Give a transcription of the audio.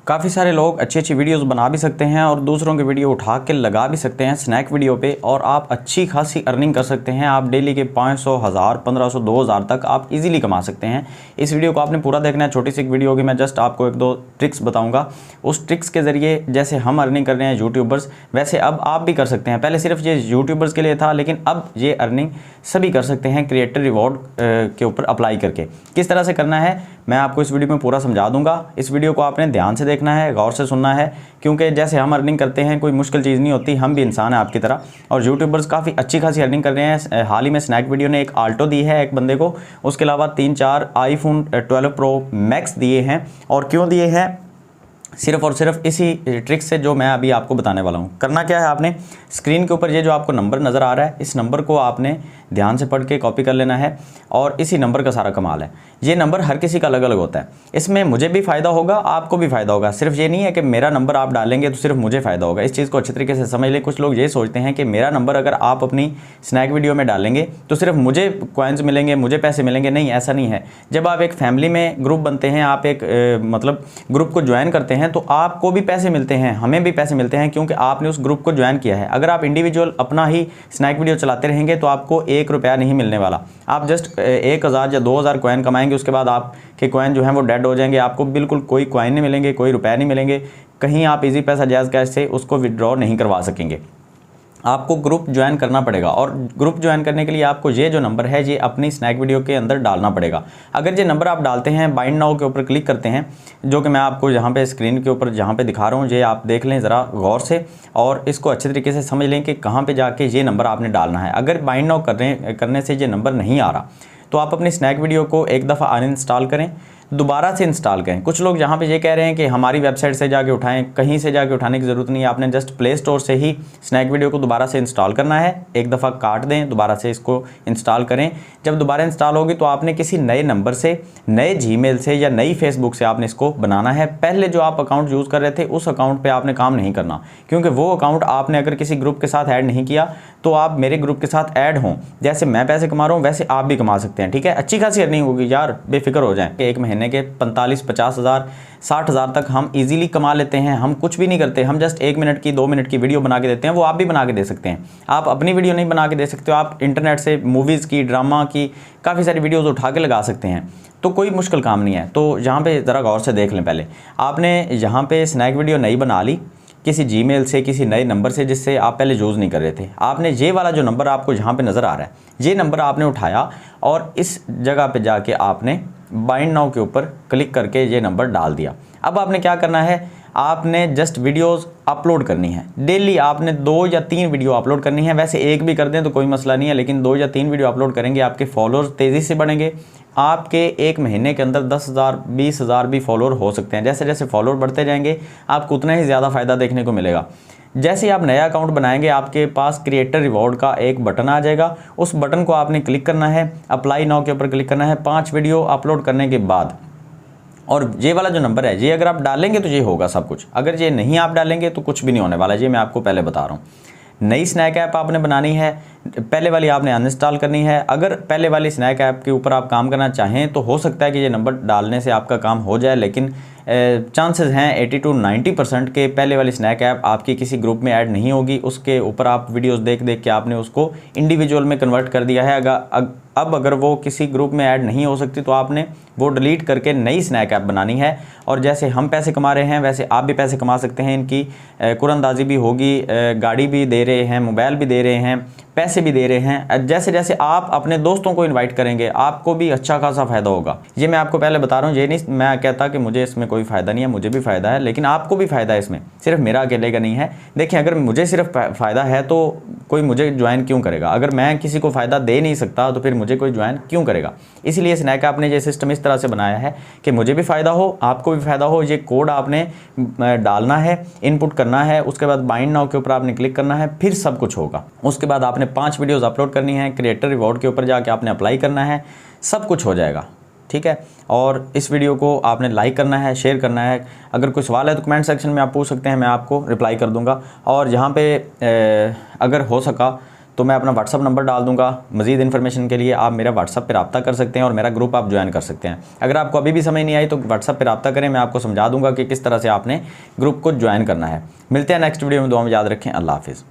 काफ़ी सारे लोग अच्छी अच्छी वीडियोस बना भी सकते हैं और दूसरों की वीडियो उठा के लगा भी सकते हैं स्नैक वीडियो पे, और आप अच्छी खासी अर्निंग कर सकते हैं। आप डेली के 500, 1000, 1500, 2000 तक आप इजीली कमा सकते हैं। इस वीडियो को आपने पूरा देखना है। छोटी सी वीडियो होगी, मैं जस्ट आपको 1-2 ट्रिक्स बताऊँगा। उस ट्रिक्स के ज़रिए जैसे हम अर्निंग कर रहे हैं यूट्यूबर्स, वैसे अब आप भी कर सकते हैं। पहले सिर्फ ये यूट्यूबर्स के लिए था, लेकिन अब ये अर्निंग सभी कर सकते हैं क्रिएटर रिवॉर्ड के ऊपर अप्लाई करके। किस तरह से करना है मैं आपको इस वीडियो में पूरा समझा दूंगा। इस वीडियो को आपने ध्यान से देखना है, गौर से सुनना है, क्योंकि जैसे हम अर्निंग करते हैं कोई मुश्किल चीज़ नहीं होती, हम भी इंसान हैं आपकी तरह। और यूट्यूबर्स काफ़ी अच्छी खासी अर्निंग कर रहे हैं। हाल ही में स्नैक वीडियो ने एक आल्टो दी है एक बंदे को, उसके अलावा 3-4 iPhone 12 Pro Max दिए हैं। और क्यों दिए हैं? सिर्फ और सिर्फ इसी ट्रिक से जो मैं अभी आपको बताने वाला हूँ। करना क्या है, आपने स्क्रीन के ऊपर ये जो आपको नंबर नज़र आ रहा है, इस नंबर को आपने ध्यान से पढ़ के कॉपी कर लेना है। और इसी नंबर का सारा कमाल है, ये नंबर हर किसी का अलग अलग होता है। इसमें मुझे भी फ़ायदा होगा, आपको भी फ़ायदा होगा। सिर्फ ये नहीं है कि मेरा नंबर आप डालेंगे तो सिर्फ मुझे फ़ायदा होगा। इस चीज़ को अच्छे तरीके से समझ लें। कुछ लोग ये सोचते हैं कि मेरा नंबर अगर आप अपनी स्नैक वीडियो में डालेंगे तो सिर्फ मुझे कॉइन्स मिलेंगे, मुझे पैसे मिलेंगे। नहीं, ऐसा नहीं है। जब आप एक फैमिली में ग्रुप बनते हैं, आप एक मतलब ग्रुप को ज्वाइन करते हैं, तो आपको भी पैसे मिलते हैं, हमें भी पैसे मिलते हैं, क्योंकि आपने उस ग्रुप को ज्वाइन किया है। अगर आप इंडिविजुअल अपना ही स्नैक वीडियो चलाते रहेंगे तो आपको 1 रुपया नहीं मिलने वाला। आप जस्ट 1000 या 2000 कॉइन कमाएंगे, उसके बाद आपके कॉइन जो हैं वो डेड हो जाएंगे। आपको बिल्कुल कोई कॉइन नहीं मिलेंगे, कोई रुपया नहीं मिलेंगे। कहीं आप इजी पैसा जायज़ कैश से उसको विड्रॉ नहीं करवा सकेंगे। आपको ग्रुप ज्वाइन करना पड़ेगा, और ग्रुप ज्वाइन करने के लिए आपको ये जो नंबर है ये अपनी स्नैक वीडियो के अंदर डालना पड़ेगा। अगर ये नंबर आप डालते हैं, बाइंड नाउ के ऊपर क्लिक करते हैं, जो कि मैं आपको यहाँ पे स्क्रीन के ऊपर जहाँ पे दिखा रहा हूँ, ये आप देख लें ज़रा गौर से, और इसको अच्छे तरीके से समझ लें कि कहाँ पे जाके ये नंबर आपने डालना है। अगर बाइंड नाउ करने से ये नंबर नहीं आ रहा तो आप अपनी स्नैक वीडियो को एक दफ़ा अनइंस्टॉल करें, दोबारा से इंस्टॉल करें। कुछ लोग यहाँ पे ये कह रहे हैं कि हमारी वेबसाइट से जाके उठाएं, कहीं से जाके उठाने की ज़रूरत नहीं है। आपने जस्ट प्ले स्टोर से ही स्नैक वीडियो को दोबारा से इंस्टॉल करना है। एक दफ़ा काट दें, दोबारा से इसको इंस्टॉल करें। जब दोबारा इंस्टॉल होगी तो आपने किसी नए नंबर से, नए जीमेल से या नई फेसबुक से आपने इसको बनाना है। पहले जो आप अकाउंट यूज़ कर रहे थे उस अकाउंट पर आपने काम नहीं करना, क्योंकि वो अकाउंट आपने अगर किसी ग्रुप के साथ ऐड नहीं किया तो आप मेरे ग्रुप के साथ ऐड हों। जैसे मैं पैसे कमा रहा हूँ वैसे आप भी कमा सकते हैं, ठीक है। अच्छी खासी अर्निंग होगी यार, बेफिक्र हो जाएं। एक महीने के 45-50 हज़ार 60 हज़ार तक हम इजीली कमा लेते हैं। हम कुछ भी नहीं करते, हम जस्ट 1 मिनट की 2 मिनट की वीडियो बना के देते हैं। वो आप भी बना के दे सकते हैं। आप अपनी वीडियो नहीं बना के दे सकते हो, आप इंटरनेट से मूवीज़ की, ड्रामा की काफ़ी सारी वीडियोज़ उठा के लगा सकते हैं। तो कोई मुश्किल काम नहीं है। तो यहाँ पे ज़रा गौर से देख लें। पहले आपने यहाँ पे स्नैक वीडियो नई बना ली किसी जीमेल से, किसी नए नंबर से जिससे आप पहले यूज़ नहीं कर रहे थे। आपने ये वाला जो नंबर आपको यहाँ पे नज़र आ रहा है, ये नंबर आपने उठाया और इस जगह पे जाके आपने बाइंड नाउ के ऊपर क्लिक करके ये नंबर डाल दिया। अब आपने क्या करना है, आपने जस्ट वीडियोस अपलोड करनी है। डेली आपने 2 या 3 वीडियो अपलोड करनी है। वैसे एक भी कर दें तो कोई मसला नहीं है, लेकिन 2 या 3 वीडियो अपलोड करेंगे, आपके फॉलोअर्स तेज़ी से बढ़ेंगे। आपके एक महीने के अंदर 10,000, 20,000 भी फॉलोअर हो सकते हैं। जैसे जैसे फॉलोअर बढ़ते जाएंगे आपको उतना ही ज़्यादा फ़ायदा देखने को मिलेगा। जैसे ही आप नया अकाउंट बनाएंगे, आपके पास क्रिएटर रिवॉर्ड का एक बटन आ जाएगा। उस बटन को आपने क्लिक करना है, अप्लाई नाउ के ऊपर क्लिक करना है। 5 वीडियो अपलोड करने के बाद, और ये वाला जो नंबर है ये अगर आप डालेंगे तो ये होगा सब कुछ। अगर ये नहीं आप डालेंगे तो कुछ भी नहीं होने वाला। ये मैं आपको पहले बता रहा हूँ। नई स्नैक ऐप आपने बनानी है, पहले वाली आपने अनइंस्टॉल करनी है। अगर पहले वाली स्नैक ऐप के ऊपर आप काम करना चाहें तो हो सकता है कि ये नंबर डालने से आपका काम हो जाए, लेकिन चांसेस हैं 80 to 90% के पहले वाली स्नैक ऐप आपकी किसी ग्रुप में ऐड नहीं होगी। उसके ऊपर आप वीडियोस देख देख के आपने उसको इंडिविजुअल में कन्वर्ट कर दिया है। अब अगर वो किसी ग्रुप में ऐड नहीं हो सकती तो आपने वो डिलीट करके नई स्नैक ऐप बनानी है। और जैसे हम पैसे कमा रहे हैं वैसे आप भी पैसे कमा सकते हैं। इनकी कुरंदाजी भी होगी, गाड़ी भी दे रहे हैं, मोबाइल भी दे रहे हैं, पैसे भी दे रहे हैं। जैसे जैसे आप अपने दोस्तों को इनवाइट करेंगे आपको भी अच्छा खासा फ़ायदा होगा। ये मैं आपको पहले बता रहा हूँ। ये नहीं मैं कहता कि मुझे इसमें कोई फ़ायदा नहीं है, मुझे भी फ़ायदा है, लेकिन आपको भी फ़ायदा है इसमें, सिर्फ मेरा अकेले का नहीं है। देखिए, अगर मुझे सिर्फ फ़ायदा है तो कोई मुझे ज्वाइन क्यों करेगा? अगर मैं किसी को फ़ायदा दे नहीं सकता तो फिर मुझे कोई ज्वाइन क्यों करेगा? इसलिए स्नैक ऐप ने ये सिस्टम इस तरह से बनाया है कि मुझे भी फ़ायदा हो, आपको भी फ़ायदा हो। ये कोड आपने डालना है, इनपुट करना है, उसके बाद बाइंड नाउ के ऊपर आपने क्लिक करना है, फिर सब कुछ होगा। उसके बाद आपने 5 वीडियोज़ अपलोड करनी है, क्रिएटर रिवॉर्ड के ऊपर जाके आपने अप्लाई करना है, सब कुछ हो जाएगा, ठीक है। और इस वीडियो को आपने लाइक करना है, शेयर करना है। अगर कोई सवाल है तो कमेंट सेक्शन में आप पूछ सकते हैं, मैं आपको रिप्लाई कर दूंगा। और यहाँ पे अगर हो सका तो मैं अपना व्हाट्सअप नंबर डाल दूंगा। मज़ीद इन्फॉर्मेशन के लिए आप मेरा व्हाट्सअप पर रब्ता कर सकते हैं और मेरा ग्रुप आप ज्वाइन कर सकते हैं। अगर आपको अभी भी समझ नहीं आई तो व्हाट्सअप पर रब्ता करें, मैं आपको समझा दूंगा कि किस तरह से आपने ग्रुप को ज्वाइन करना है। मिलते हैं नेक्स्ट वीडियो में, दुआ में याद रखें। अल्लाह हाफिज़।